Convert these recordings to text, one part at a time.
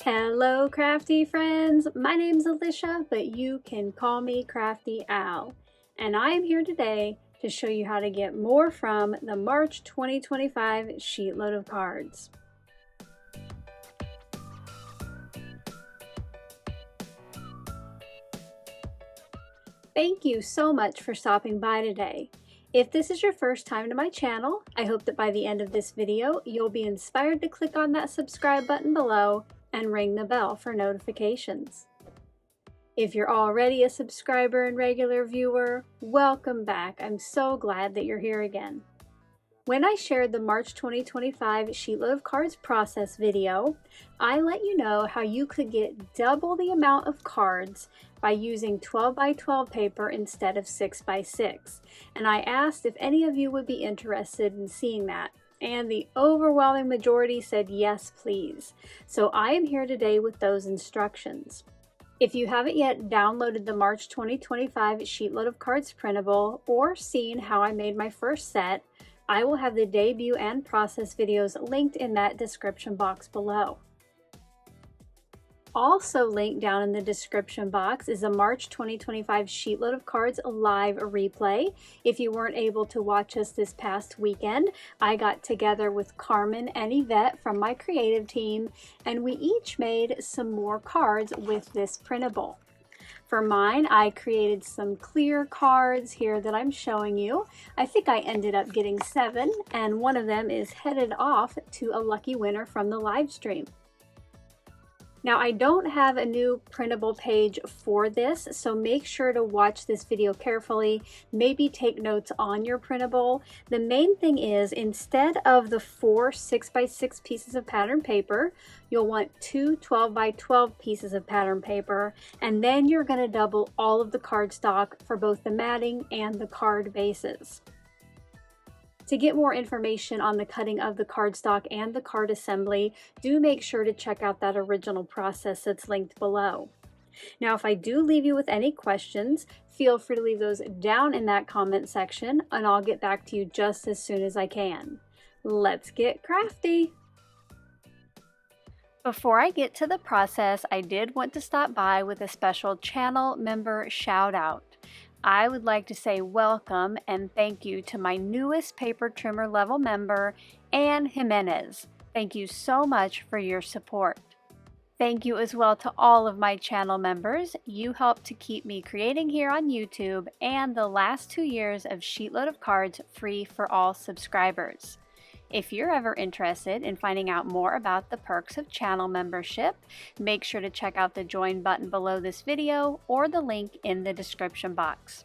Hello crafty friends, my name's Alicia, but you can call me Crafty Al, and I am here today to show you how to get more from the March 2025 Sheetload of Cards. Thank you so much for stopping by today. If this is your first time to my channel, I hope that by the end of this video, you'll be inspired to click on that subscribe button below and ring the bell for notifications. If you're already a subscriber and regular viewer, welcome back. I'm so glad that you're here again. When I shared the March 2025 Sheetload of Cards process video, I let you know how you could get double the amount of cards by using 12 by 12 paper instead of 6 by 6. And I asked if any of you would be interested in seeing that. And the overwhelming majority said yes, please. So I am here today with those instructions. If you haven't yet downloaded the March 2025 Sheetload of Cards printable or seen how I made my first set, I will have the debut and process videos linked in that description box below. Also linked down in the description box is a March 2025 Sheetload of Cards live replay. If you weren't able to watch us this past weekend, I got together with Carmen and Yvette from my creative team, and we each made some more cards with this printable. For mine, I created some clear cards here that I'm showing you. I think I ended up getting 7, and one of them is headed off to a lucky winner from the live stream. Now, I don't have a new printable page for this, so make sure to watch this video carefully. Maybe take notes on your printable. The main thing is, instead of the 4 6 by 6 pieces of pattern paper, you'll want 2 12 by 12 pieces of pattern paper, and then you're going to double all of the cardstock for both the matting and the card bases. To get more information on the cutting of the cardstock and the card assembly, do make sure to check out that original process that's linked below. Now, if I do leave you with any questions, feel free to leave those down in that comment section, and I'll get back to you just as soon as I can. Let's get crafty! Before I get to the process, I did want to stop by with a special channel member shout out. I would like to say welcome and thank you to my newest paper trimmer level member, Ann Jimenez. Thank you so much for your support. Thank you as well to all of my channel members. You helped to keep me creating here on YouTube and the last 2 years of Sheetload of Cards free for all subscribers. If you're ever interested in finding out more about the perks of channel membership, make sure to check out the join button below this video or the link in the description box.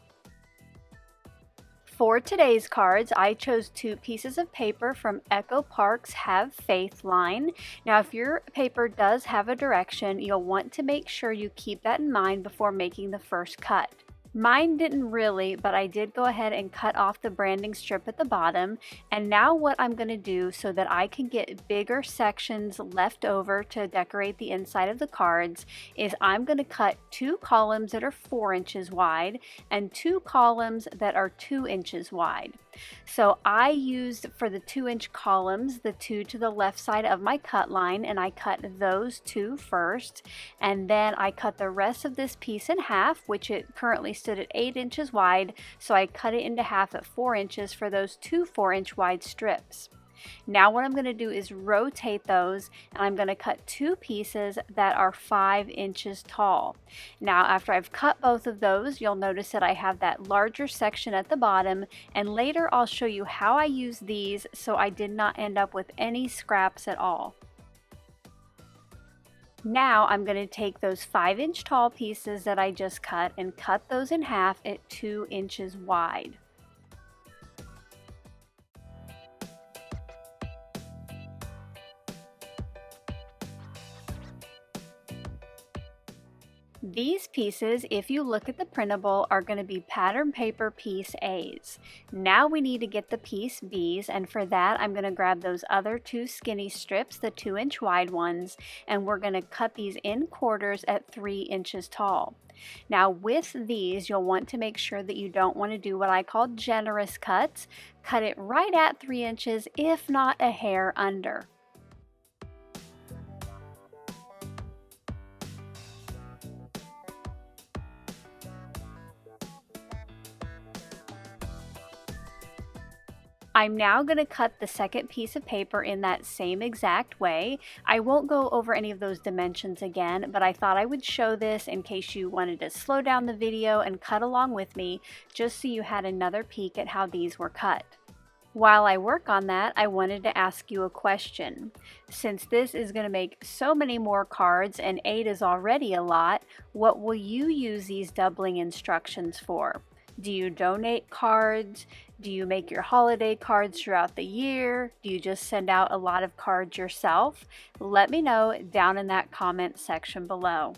For today's cards, I chose 2 pieces of paper from Echo Park's Have Faith line. Now, if your paper does have a direction, you'll want to make sure you keep that in mind before making the first cut. Mine didn't really, but I did go ahead and cut off the branding strip at the bottom. And now what I'm going to do so that I can get bigger sections left over to decorate the inside of the cards is I'm going to cut 2 columns that are 4 inches wide and 2 columns that are 2 inches wide. So I used for the 2-inch columns the 2 to the left side of my cut line, and I cut those 2 first, and then I cut the rest of this piece in half, which it currently stood at 8 inches wide, so I cut it into half at 4 inches for those 2 4-inch wide strips. Now what I'm going to do is rotate those, and I'm going to cut 2 pieces that are 5 inches tall. Now after I've cut both of those, you'll notice that I have that larger section at the bottom, and later I'll show you how I use these so I did not end up with any scraps at all. Now I'm going to take those 5-inch tall pieces that I just cut and cut those in half at 2 inches wide. These pieces, if you look at the printable, are going to be pattern paper piece A's. Now we need to get the piece B's, and for that I'm going to grab those other 2 skinny strips, the 2-inch wide ones, and we're going to cut these in quarters at 3 inches tall. Now with these, you'll want to make sure that you don't want to do what I call generous cuts. Cut it right at 3 inches, if not a hair under. I'm now going to cut the second piece of paper in that same exact way. I won't go over any of those dimensions again, but I thought I would show this in case you wanted to slow down the video and cut along with me, just so you had another peek at how these were cut. While I work on that, I wanted to ask you a question. Since this is going to make so many more cards and 8 is already a lot, what will you use these doubling instructions for? Do you donate cards? Do you make your holiday cards throughout the year? Do you just send out a lot of cards yourself? Let me know down in that comment section below.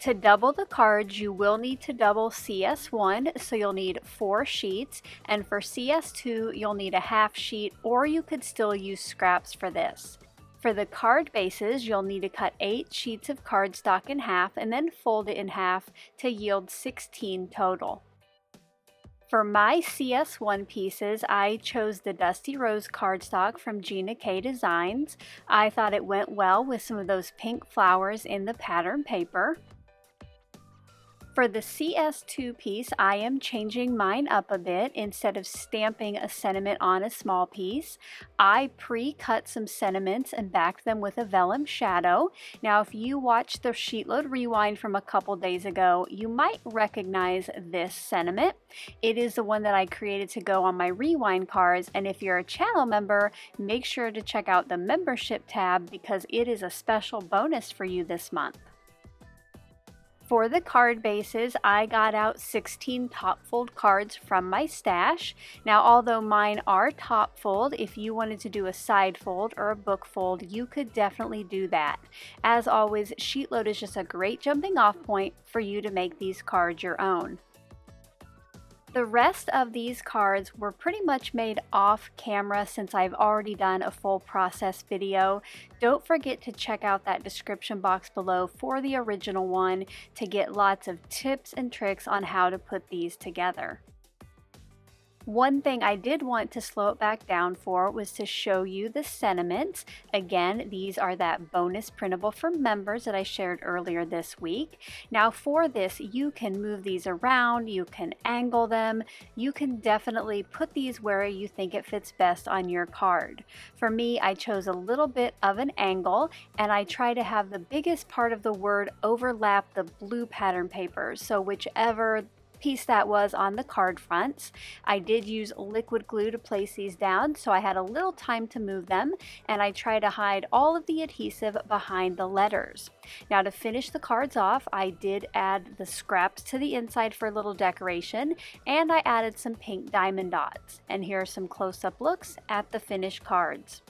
To double the cards, you will need to double CS1, so you'll need 4 sheets, and for CS2, you'll need a half sheet, or you could still use scraps for this. For the card bases, you'll need to cut 8 sheets of cardstock in half and then fold it in half to yield 16 total. For my CS1 pieces, I chose the Dusty Rose cardstock from Gina K Designs. I thought it went well with some of those pink flowers in the pattern paper. For the CS2 piece, I am changing mine up a bit. Instead of stamping a sentiment on a small piece, I pre-cut some sentiments and backed them with a vellum shadow. Now, if you watched the SheetLoad Rewind from a couple days ago, you might recognize this sentiment. It is the one that I created to go on my Rewind cards, and if you're a channel member, make sure to check out the membership tab because it is a special bonus for you this month. For the card bases, I got out 16 top fold cards from my stash. Now, although mine are top fold, if you wanted to do a side fold or a book fold, you could definitely do that. As always, SheetLoad is just a great jumping off point for you to make these cards your own. The rest of these cards were pretty much made off camera since I've already done a full process video. Don't forget to check out that description box below for the original one to get lots of tips and tricks on how to put these together. One thing I did want to slow it back down for was to show you the sentiments. Again, these are that bonus printable for members that I shared earlier this week. Now for this, you can move these around, you can angle them, you can definitely put these where you think it fits best on your card. For me, I chose a little bit of an angle and I try to have the biggest part of the word overlap the blue pattern paper. So whichever piece that was on the card fronts. I did use liquid glue to place these down, so I had a little time to move them, and I try to hide all of the adhesive behind the letters. Now to finish the cards off, I did add the scraps to the inside for a little decoration, and I added some pink diamond dots. And here are some close-up looks at the finished cards.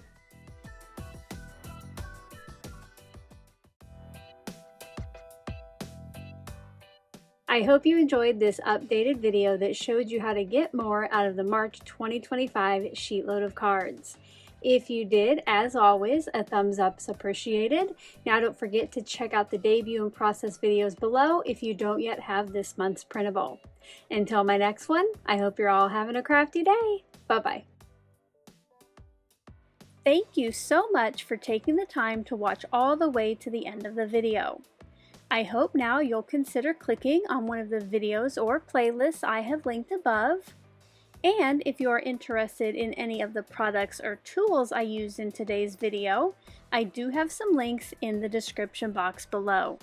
I hope you enjoyed this updated video that showed you how to get more out of the March 2025 SheetLoad of Cards. If you did, as always, a thumbs up is appreciated. Now don't forget to check out the debut and process videos below if you don't yet have this month's printable. Until my next one, I hope you're all having a crafty day. Bye-bye. Thank you so much for taking the time to watch all the way to the end of the video. I hope now you'll consider clicking on one of the videos or playlists I have linked above. And if you are interested in any of the products or tools I used in today's video, I do have some links in the description box below.